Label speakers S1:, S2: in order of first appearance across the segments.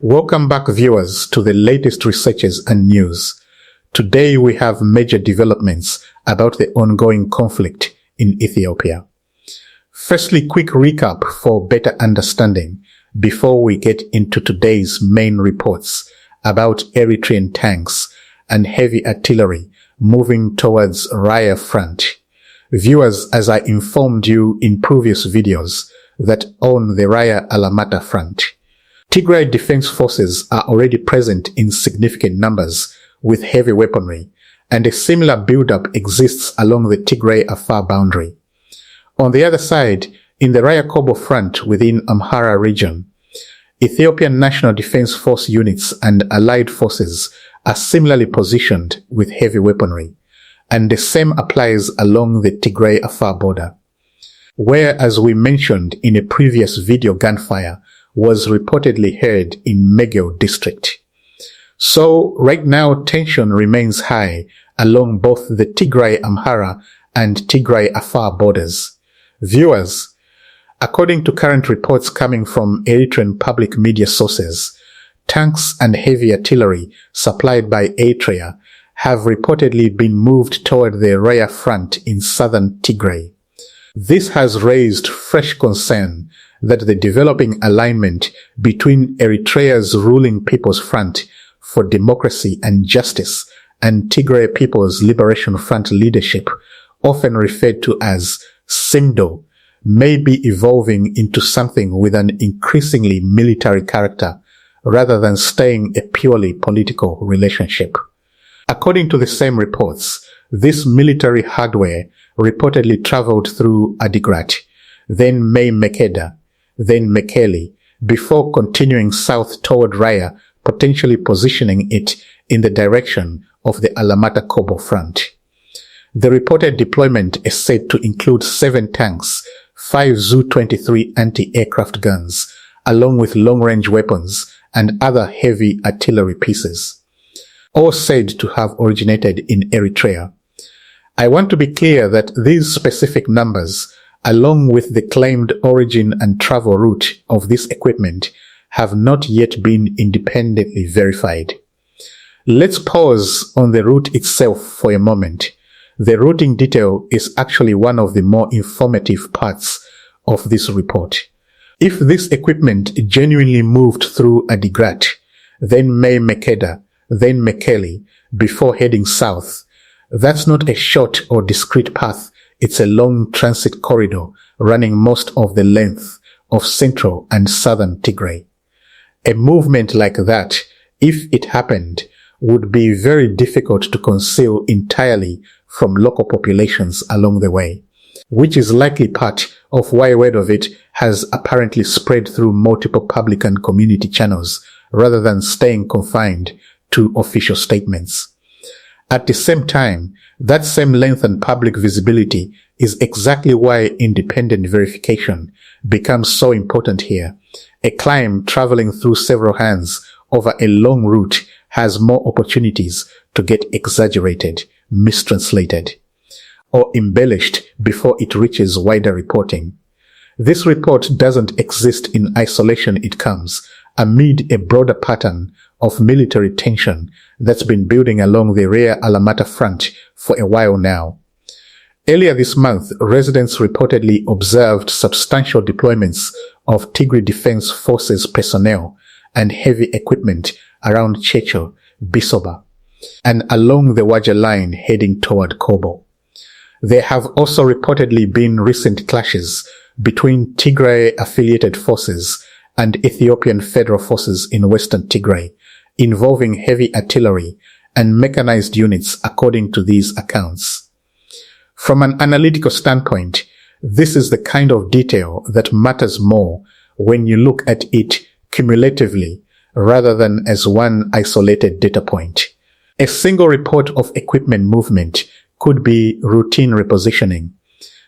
S1: Welcome back, viewers, to the latest researches and news. Today we have major developments about the ongoing conflict in Ethiopia. Firstly, quick recap for better understanding before we get into today's main reports about Eritrean tanks and heavy artillery moving towards Raya front. Viewers, as I informed you in previous videos that on the Raya Alamata front, Tigray defense forces are already present in significant numbers with heavy weaponry, and a similar buildup exists along the Tigray Amhara boundary. On the other side, in the Raya Kobo front within Amhara region, Ethiopian National Defense Force units and allied forces are similarly positioned with heavy weaponry, and the same applies along the Tigray Amhara border, where, as we mentioned in a previous video, gunfire was reportedly heard in Megeo district. So right now tension remains high along both the Tigray Amhara and Tigray Amhara borders. Viewers, according to current reports coming from Eritrean public media sources, tanks and heavy artillery supplied by Eritrea have reportedly been moved toward the Raya front in southern Tigray. This has raised fresh concern that the developing alignment between Eritrea's ruling People's Front for Democracy and Justice and Tigray People's Liberation Front leadership, often referred to as SIMDO, may be evolving into something with an increasingly military character rather than staying a purely political relationship. According to the same reports, this military hardware reportedly traveled through Adigrat, then May Mekeda, then Mekele, before continuing south toward Raya, potentially positioning it in the direction of the Alamata Kobo front. The reported deployment is said to include 7 tanks, 5 Zu-23 anti-aircraft guns, along with long-range weapons and other heavy artillery pieces, all said to have originated in Eritrea. I want to be clear that these specific numbers, along with the claimed origin and travel route of this equipment, have not yet been independently verified. Let's pause on the route itself for a moment. The routing detail is actually one of the more informative parts of this report. If this equipment genuinely moved through Adigrat, then May Mekeda, then Mekele, before heading south, that's not a short or discrete path. It's a long transit corridor running most of the length of central and southern Tigray. A movement like that, if it happened, would be very difficult to conceal entirely from local populations along the way, which is likely part of why word of it has apparently spread through multiple public and community channels rather than staying confined to official statements. At the same time, that same length and public visibility is exactly why independent verification becomes so important here. A climb traveling through several hands over a long route has more opportunities to get exaggerated, mistranslated, or embellished before it reaches wider reporting. This report doesn't exist in isolation. It comes amid a broader pattern of military tension that's been building along the Raya Alamata front for a while now. Earlier this month, residents reportedly observed substantial deployments of Tigray Defense Forces personnel and heavy equipment around Checho, Bisoba, and along the Waja line heading toward Kobo. There have also reportedly been recent clashes between Tigray-affiliated forces and Ethiopian Federal Forces in Western Tigray, involving heavy artillery and mechanized units according to these accounts. From an analytical standpoint, this is the kind of detail that matters more when you look at it cumulatively rather than as one isolated data point. A single report of equipment movement could be routine repositioning,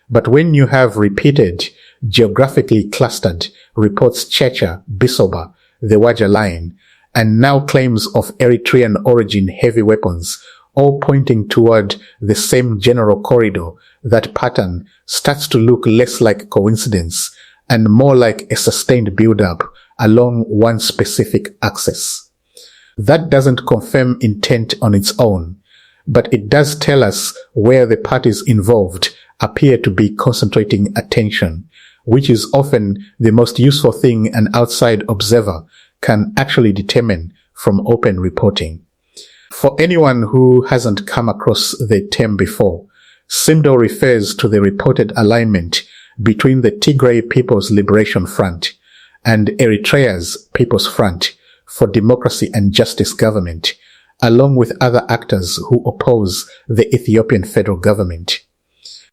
S1: but when you have repeated, geographically clustered reports Checha, Bisoba, the Waja line, and now claims of Eritrean origin heavy weapons, all pointing toward the same general corridor, that pattern starts to look less like coincidence and more like a sustained build-up along one specific axis. That doesn't confirm intent on its own, but it does tell us where the parties involved appear to be concentrating attention, which is often the most useful thing an outside observer can actually determine from open reporting. For anyone who hasn't come across the term before, SIMDO refers to the reported alignment between the Tigray People's Liberation Front and Eritrea's People's Front for Democracy and Justice government, along with other actors who oppose the Ethiopian federal government.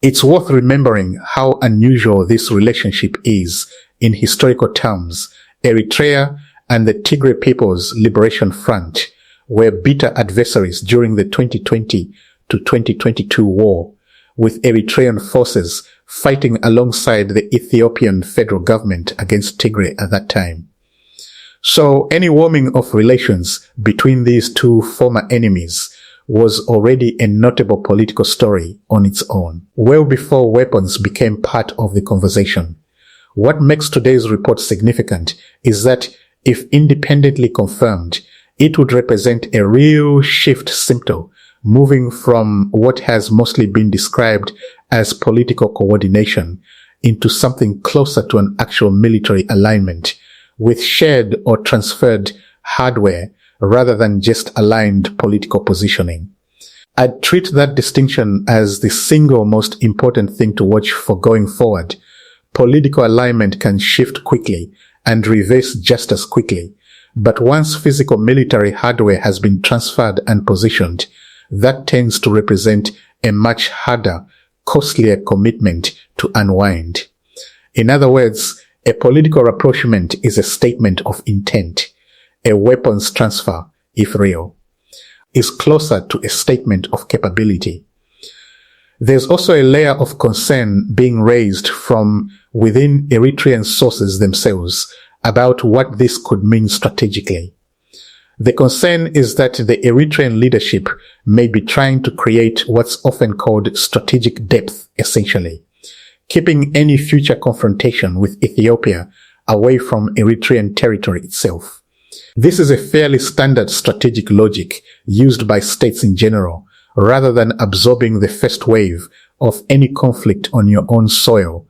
S1: It's worth remembering how unusual this relationship is in historical terms. Eritrea and the Tigray People's Liberation Front were bitter adversaries during the 2020 to 2022 war, with Eritrean forces fighting alongside the Ethiopian federal government against Tigray at that time. So any warming of relations between these two former enemies was already a notable political story on its own, well before weapons became part of the conversation. What makes today's report significant is that, if independently confirmed, it would represent a real shift symptom, moving from what has mostly been described as political coordination into something closer to an actual military alignment, with shared or transferred hardware rather than just aligned political positioning. I'd treat that distinction as the single most important thing to watch for going forward. Political alignment can shift quickly and reverse just as quickly, but once physical military hardware has been transferred and positioned, that tends to represent a much harder, costlier commitment to unwind. In other words, a political rapprochement is a statement of intent. A weapons transfer, if real, is closer to a statement of capability. There's also a layer of concern being raised from within Eritrean sources themselves about what this could mean strategically. The concern is that the Eritrean leadership may be trying to create what's often called strategic depth, essentially, keeping any future confrontation with Ethiopia away from Eritrean territory itself. This is a fairly standard strategic logic used by states in general, rather than absorbing the first wave of any conflict on your own soil.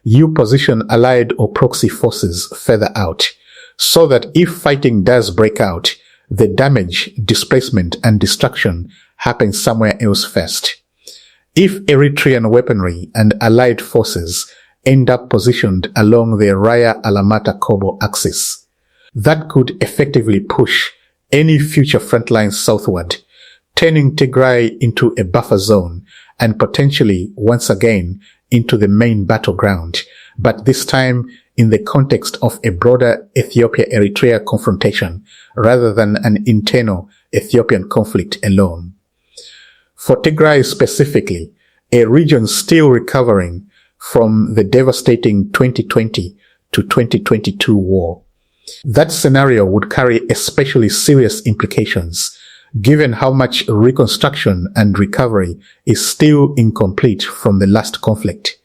S1: You position allied or proxy forces further out, so that if fighting does break out, the damage, displacement, and destruction happens somewhere else first. If Eritrean weaponry and allied forces end up positioned along the Raya Alamata-Kobo axis, that could effectively push any future front line southward, turning Tigray into a buffer zone and potentially once again into the main battleground, but this time in the context of a broader Ethiopia-Eritrea confrontation rather than an internal Ethiopian conflict alone. For Tigray specifically, a region still recovering from the devastating 2020 to 2022 war, that scenario would carry especially serious implications, given how much reconstruction and recovery is still incomplete from the last conflict.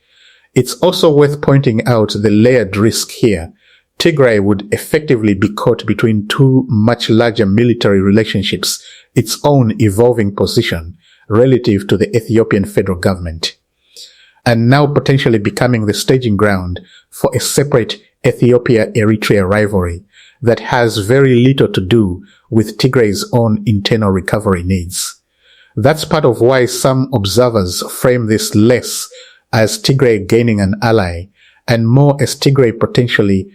S1: It's also worth pointing out the layered risk here. Tigray would effectively be caught between two much larger military relationships, its own evolving position relative to the Ethiopian federal government, and now potentially becoming the staging ground for a separate Ethiopia-Eritrea rivalry that has very little to do with Tigray's own internal recovery needs. That's part of why some observers frame this less as Tigray gaining an ally and more as Tigray potentially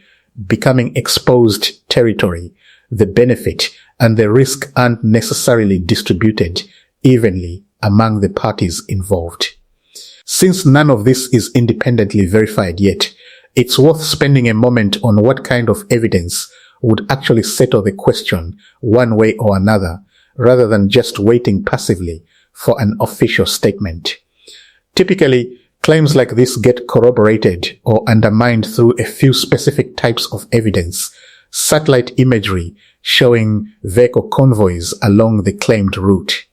S1: becoming exposed territory. The benefit and the risk aren't necessarily distributed evenly among the parties involved. Since none of this is independently verified yet, it's worth spending a moment on what kind of evidence would actually settle the question one way or another, rather than just waiting passively for an official statement. Typically, claims like this get corroborated or undermined through a few specific types of evidence: satellite imagery showing vehicle convoys along the claimed route,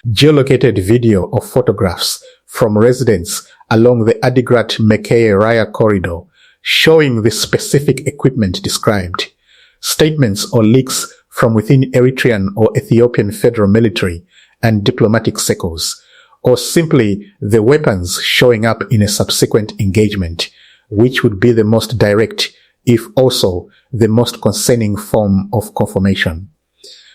S1: geolocated video or photographs from residents along the Adigrat-Mekelle Raya corridor showing the specific equipment described, statements or leaks from within Eritrean or Ethiopian federal military and diplomatic circles, or simply the weapons showing up in a subsequent engagement, which would be the most direct, if also the most concerning form of confirmation.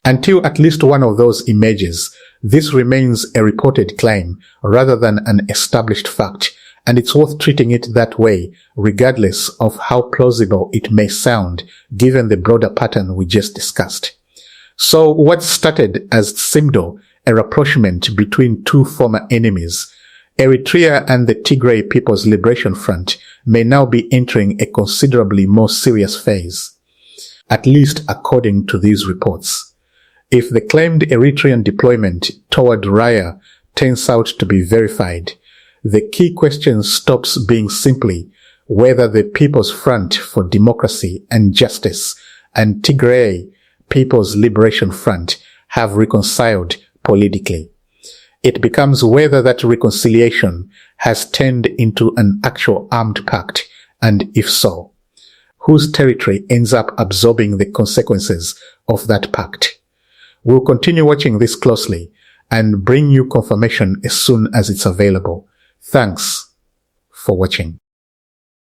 S1: Until at least one of those emerges, this remains a reported claim rather than an established fact, and it's worth treating it that way, regardless of how plausible it may sound, given the broader pattern we just discussed. So what started as simply a rapprochement between two former enemies, Eritrea and the Tigray People's Liberation Front, may now be entering a considerably more serious phase, at least according to these reports. If the claimed Eritrean deployment toward Raya turns out to be verified, the key question stops being simply whether the People's Front for Democracy and Justice and Tigray People's Liberation Front have reconciled politically. It becomes whether that reconciliation has turned into an actual armed pact, and if so, whose territory ends up absorbing the consequences of that pact. We'll continue watching this closely and bring you confirmation as soon as it's available. Thanks for watching.